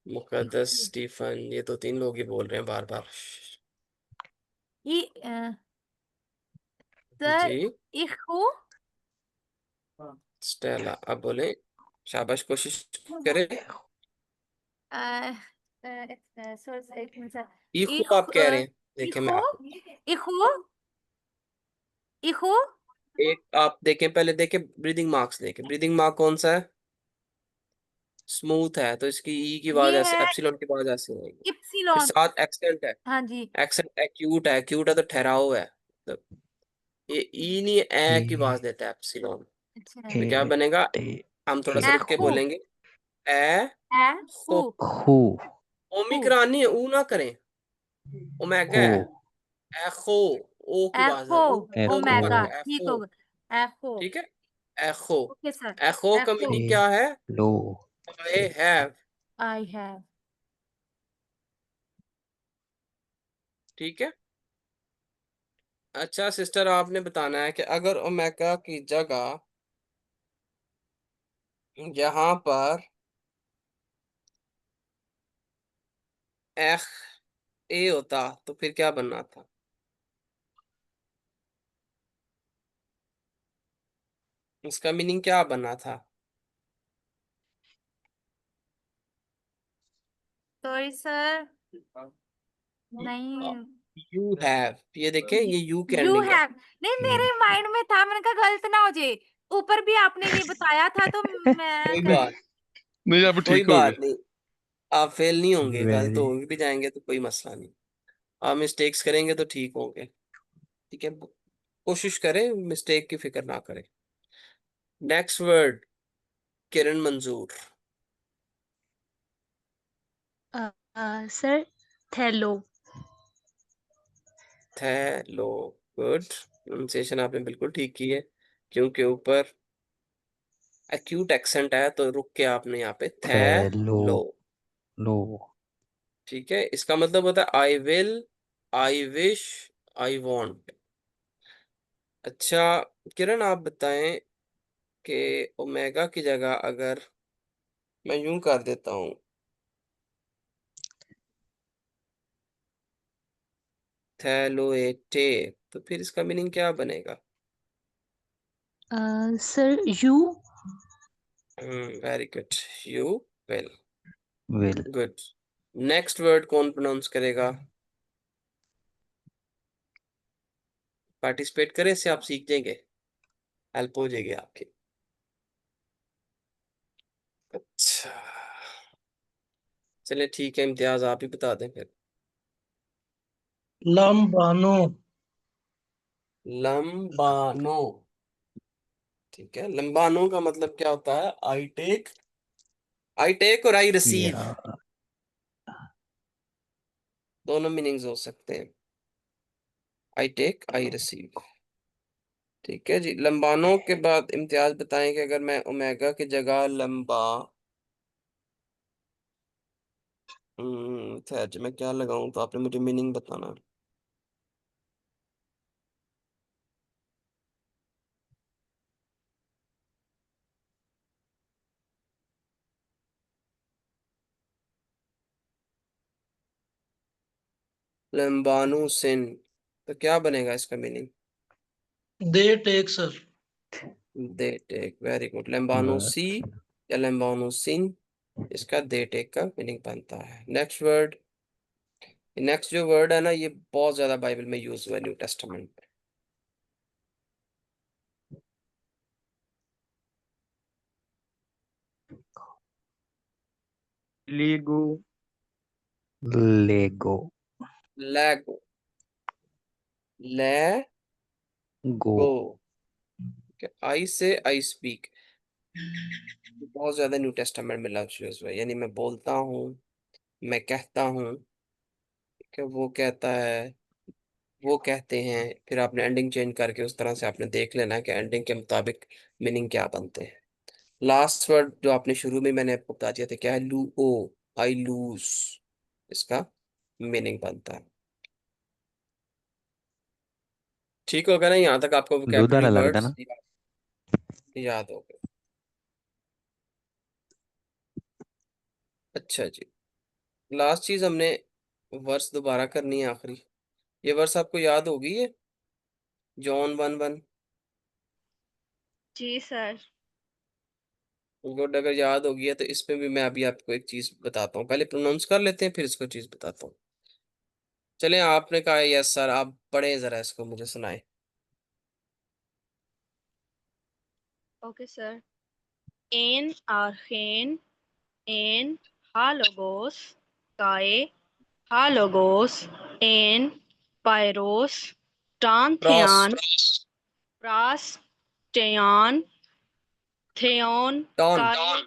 मुकद्दस, स्टीफन, ये 2-3 लोग ही बोल रहे हैं बार बार। सर जी इखू स्टेला, अब बोले, शाबाश, कोशिश करें। सर एक मिनट सर इखु आप कह रहे हैं, देखें मैं इखू आपको इखू इखू एक, आप देखें पहले, देखें ब्रीदिंग मार्क्स, देखें ब्रीदिंग मार्क कौन सा है, स्मूथ है, तो इसकी ई की आवाज ये ऐसे, है एप्सिलॉन की आवाज ऐसे होगी। फिर इप्सिलॉन। साथ एक्सेंट है, हाँ जी, एक्सेंट एक्यूट है, एक्यूट है तो ठहराव है, तो ये ई नहीं ए की ए आवाज देता है एप्सिलॉन। अच्छा तो क्या बनेगा, ए हम थोड़ा सा रुक के एखो बोलेंगे, ए एखो हु ओमिक्रॉन नहीं है, ऊ ना करें, ओमेगा हो है, एखो, ओ की आवाज है, एखो ओ को एखो ओमेगा पकड़, ठीक एखो, होगा एखो ठीक है, एखो। ओके सर एखो का एखो मीनिंग ए क्या है, लो आई हैव, आई हैव ठीक है। अच्छा सिस्टर, आपने बताना है कि अगर ओमेगा की जगह यहाँ पर एख ए होता तो फिर क्या बनना था। उसका मीनिंग क्या बनना था। सॉरी सर नहीं यू हैव, ये देखें, ये यू की यू एंडिंग है। हैव नहीं मेरे माइंड में था, मैंने कहा गलत ना हो जाए, ऊपर भी आपने ये बताया था तो मैं कोई कर बात, नहीं अब कोई ठीक हो बात गए। नहीं, आप फेल नहीं होंगे, गलत वेरी हो भी जाएंगे तो कोई मसला नहीं, आप मिस्टेक्स करेंगे तो ठीक होंगे, ठीक है। कोशिश करें, मिस्टेक की फिक्र ना करें। नेक्स्ट वर्ड, किरण मंजूर। सर थैलो। थैलो, गुड प्रोनाउंसिएशन आपने बिल्कुल ठीक की है, क्योंकि ऊपर एक्यूट एक्सेंट है तो रुक के आपने यहाँ पे थैलो लो, लो ठीक है। इसका मतलब होता है I will, I wish, I want. अच्छा किरण, आप बताएं कि ओमेगा की जगह अगर मैं यूं कर देता हूँ, थैलोएटे, तो फिर इसका मीनिंग क्या बनेगा। Sir you. Very good, you will, will good. Next word कौन प्रोनाउंस करेगा, पार्टिसिपेट करें, इससे आप सीख जाएंगे, हेल्प हो जाएगी आपकी। अच्छा चलिए ठीक है, इम्तियाज आप ही बता दें फिर। लंबानो। लंबानो, ठीक है। लंबानो का मतलब क्या होता है, आई टेक और आई रिसीव, या दोनों मीनिंग्स हो सकते हैं, आई टेक आई रिसीव, ठीक है जी। लंबानो के बाद इम्तियाज बताएं कि अगर मैं ओमेगा की जगह लंबा, खैर मैं क्या लगाऊं, तो आपने मुझे मीनिंग बताना। लंबानो सिन, तो क्या बनेगा इसका meaning. They take sir. They take, very good. लंबानो बस सी या लंबानो सिन, इसका दे टेक का मीनिंग बनता है। नेक्स्ट वर्ड, नेक्स्ट जो वर्ड है ना, ये बहुत ज्यादा बाइबल में यूज हुआ है, न्यू टेस्टामेंट में। लीगो लेगो लेगो, ले गो गो, आई से आई स्पीक, बहुत ज्यादा न्यू टेस्टामेंट में लफ्ज यूज हुआ है, यानी मैं बोलता हूँ, मैं कहता हूँ, कि वो कहता है, वो कहते हैं, फिर आपने एंडिंग चेंज करके उस तरह से आपने देख लेना है कि एंडिंग के मुताबिक मीनिंग क्या बनते हैं। लास्ट वर्ड जो आपने शुरू में मैंने आपको बता दिया था, क्या है, लू ओ, आई लूज, इसका मीनिंग बनता है। ठीक होगा ना, यहाँ तक आपको वोकैबुलरी लूदारा लगदा वर्ड्स ना याद हो गए। अच्छा जी, लास्ट चीज हमने वर्स दोबारा करनी है, आखिरी। ये वर्स आपको याद होगी है, जॉन 1:1। जी सर। गुड, अगर याद होगी है तो इसमें भी मैं अभी आपको एक चीज बताता हूँ, पहले प्रोनाउंस कर लेते हैं फिर इसको चीज बताता हूँ। चले, आपने कहा यस सर, आप पढ़े जरा इसको मुझे सुनाए। Okay sir. एन आर्हेन एन हालोगोस काए हालोगोस एन पायरोस क्रॉस, टांथियान प्रास, टेयन, थेओन, टॉन काय,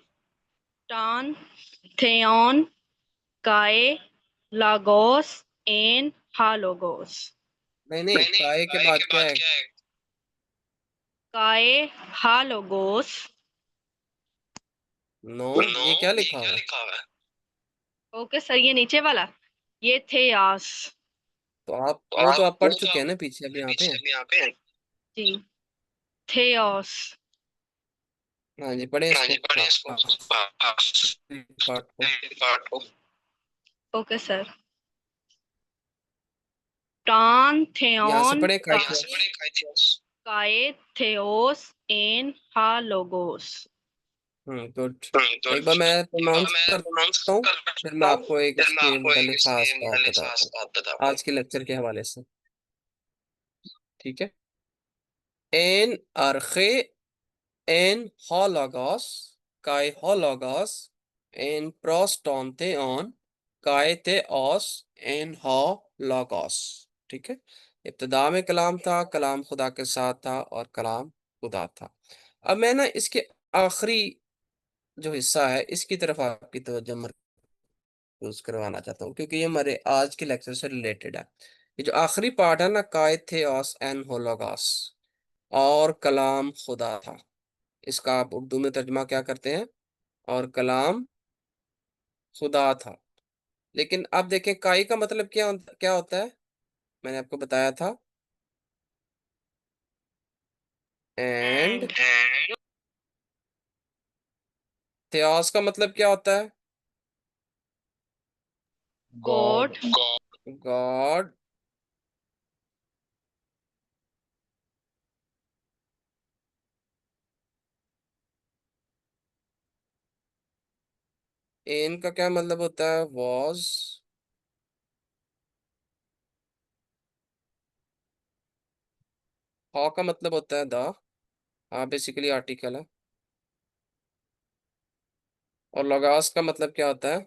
टान, थेओन, काय, लागोस, एन, हालोगोस। नहीं काय के बाद क्या है? काय, हालोगोस, नो, ये क्या लिखा हुआ है? ओके सर, ये नीचे वाला, ये थेयास। तो आप वो तो आप पढ़ चुके हैं ना पीछे, अभी यहाँ पे हैं। जी, थेओस। हाँ जी, पढ़े इसको। हाँ, पार्ट को। Okay sir. टान, यहाँ से थेओन, पढ़े काय काय, थेओस, एन, हालोगोस। गुड। एक बार मैं प्रोनाउंस करता हूँ, फिर मैं आपको एक इसके वाले खास बात बताता हूँ आज के लेक्चर के हवाले से, ठीक है? एन अर्खे, एन होलोगोस, काय होलोगोस, एन प्रोस्टोंथेओन, काय theos, एन होलोगोस। ठीक है, इब्तिदा में कलाम था, कलाम खुदा के साथ था और कलाम खुदा था। अब मैं ना इसके आखिरी जो हिस्सा है इसकी तरफ आपकी तवज्जो मरकूज करवाना चाहता हूँ, क्योंकि ये हमारे आज के लेक्चर से रिलेटेड है। ये जो आखिरी पार्ट है ना, काय theos एन होलोगोस, और कलाम खुदा था, इसका आप उर्दू में तर्जुमा क्या करते हैं? और कलाम खुदा था। लेकिन अब देखें काई का मतलब क्या होता है, मैंने आपको बताया था। एंड theos का मतलब क्या होता है? God, God. एन का क्या मतलब होता है? वॉज। हॉ का मतलब होता है द, हाँ बेसिकली आर्टिकल है। और लोगोस का मतलब क्या होता है?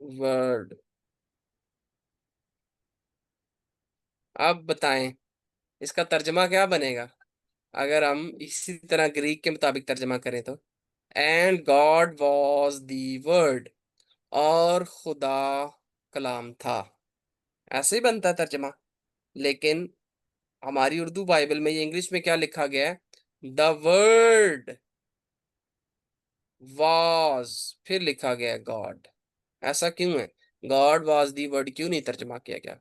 वर्ड। अब बताएं इसका तर्जमा क्या बनेगा अगर हम इसी तरह ग्रीक के मुताबिक तर्जमा करें तो? And God was the word, और खुदा कलाम था, ऐसे ही बनता है तर्जमा। लेकिन हमारी उर्दू बाइबल में ये इंग्लिश में क्या लिखा गया है? द वर्ड वॉज, फिर लिखा गया है गॉड। ऐसा क्यों है? गॉड वॉज दी वर्ड क्यों नहीं तर्जमा किया गया?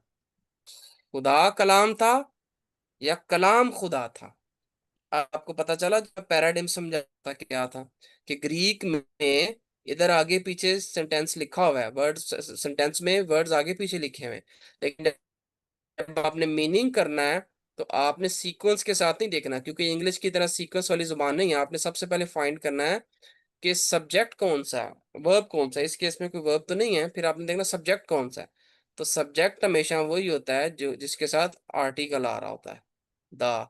खुदा कलाम था या कलाम खुदा था? आपको पता चला जब पैराडिम समझाता क्या था कि ग्रीक में इधर आगे पीछे सेंटेंस लिखा हुआ है, वर्ड्स सेंटेंस में वर्ड्स आगे पीछे लिखे हुए हैं, लेकिन जब आपने मीनिंग करना है तो आपने सीक्वेंस के साथ नहीं देखना, क्योंकि इंग्लिश की तरह सीक्वेंस वाली जुबान नहीं है। आपने सबसे पहले फाइंड करना है कि सब्जेक्ट कौन सा है, वर्ब कौन सा है। इस केस में कोई वर्ब तो नहीं है, फिर आपने देखना सब्जेक्ट कौन सा है। तो सब्जेक्ट हमेशा वही होता है जो जिसके साथ आर्टिकल आ रहा होता है, द।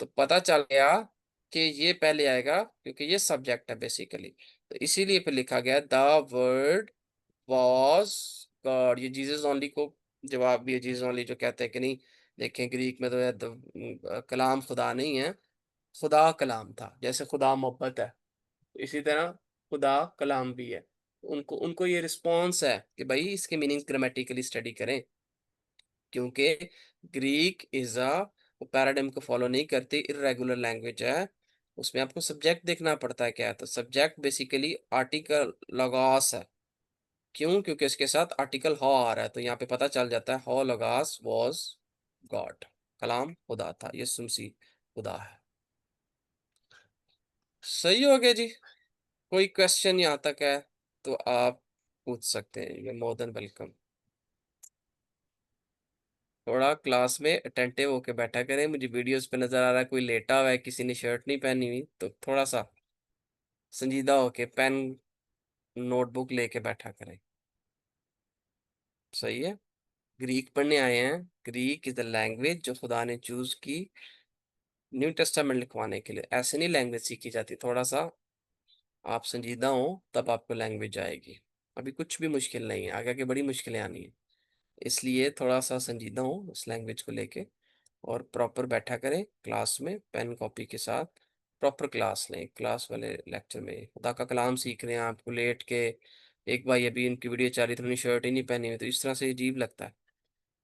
तो पता चल गया कि ये पहले आएगा क्योंकि ये सब्जेक्ट है बेसिकली, तो इसीलिए फिर लिखा गया द वर्ड वॉज गॉड। ये जीसस ओनली को जवाब भी है, जीसस ओनली जो कहते हैं कि नहीं, देखें ग्रीक में तो कलाम खुदा नहीं है, खुदा कलाम था। जैसे खुदा मोहब्बत है, इसी तरह खुदा कलाम भी है। उनको उनको ये रिस्पॉन्स है कि भाई इसके मीनिंग ग्रामेटिकली स्टडी करें, क्योंकि ग्रीक इज अ पैराडाइम को फॉलो नहीं करती, इरेगुलर लैंग्वेज है। उसमें आपको सब्जेक्ट देखना पड़ता है क्या है, तो सब्जेक्ट बेसिकली आर्टिकल लॉगॉस है। क्यों? क्योंकि इसके साथ आर्टिकल हॉ आ रहा है, तो यहाँ पे पता चल जाता है हॉ लॉगॉस वाज गॉड, कलाम खुदा था, ये सुमसी खुदा है। सही हो गया जी। कोई क्वेश्चन यहाँ तक है तो आप पूछ सकते हैं, ये मोर देन वेलकम। थोड़ा क्लास में अटेंटिव होके बैठा करें। मुझे वीडियोस पे नजर आ रहा है कोई लेटा हुआ है, किसी ने शर्ट नहीं पहनी हुई, तो थोड़ा सा संजीदा होके पेन नोटबुक लेके बैठा करें। सही है। ग्रीक पढ़ने आए हैं, ग्रीक इज द लैंग्वेज जो खुदा ने चूज की न्यू टेस्टामेंट लिखवाने के लिए। ऐसे नहीं लैंग्वेज सीखी जाती, थोड़ा सा आप संजीदा हो तब आपको लैंग्वेज आएगी। अभी कुछ भी मुश्किल नहीं है, आगे आगे बड़ी मुश्किलें आनी है। इसलिए थोड़ा सा संजीदा हूँ इस लैंग्वेज को लेके। और प्रॉपर बैठा करें क्लास में पेन कॉपी के साथ, प्रॉपर क्लास लें, क्लास वाले लेक्चर में खुदा का कलाम सीख रहे हैं आपको लेट के। एक भाई अभी इनकी वीडियो चल रही थी, उन्होंने शर्ट ही नहीं पहनी हुई, तो इस तरह से अजीब लगता है।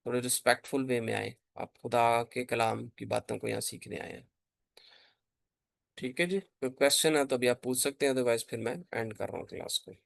थोड़े रिस्पेक्टफुल वे में आए, आप खुदा के कलाम की बातों को यहाँ सीखने आए हैं। ठीक है जी, कोई क्वेश्चन है तो अभी आप पूछ सकते हैं, अदरवाइज फिर मैं एंड कर रहा हूँ क्लास को।